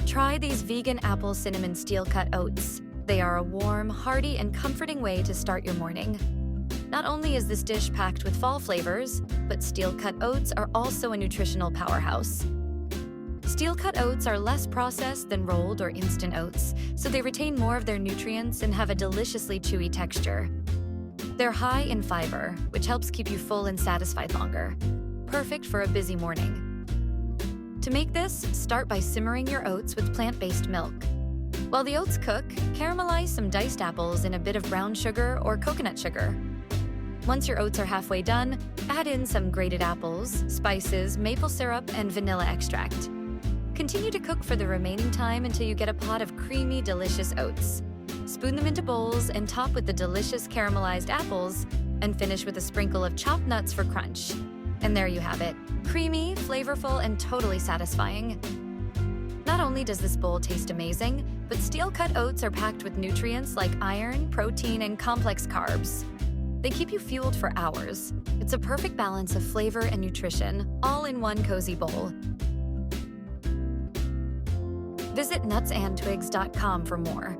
Try these vegan apple cinnamon steel-cut oats. They are a warm, hearty, and comforting way to start your morning. Not only is this dish packed with fall flavors, but steel-cut oats are also a nutritional powerhouse. Steel-cut oats are less processed than rolled or instant oats, so they retain more of their nutrients and have a deliciously chewy texture. They're high in fiber, which helps keep you full and satisfied longer. Perfect for a busy morning. To make this, start by simmering your oats with plant-based milk. While the oats cook, caramelize some diced apples in a bit of brown sugar or coconut sugar. Once your oats are halfway done, add in some grated apples, spices, maple syrup, and vanilla extract. Continue to cook for the remaining time until you get a pot of creamy, delicious oats. Spoon them into bowls and top with the delicious caramelized apples, and finish with a sprinkle of chopped nuts for crunch. And there you have it, creamy, flavorful, and totally satisfying. Not only does this bowl taste amazing, but steel-cut oats are packed with nutrients like iron, protein, and complex carbs. They keep you fueled for hours. It's a perfect balance of flavor and nutrition, all in one cozy bowl. Visit nutsandtwigs.com for more.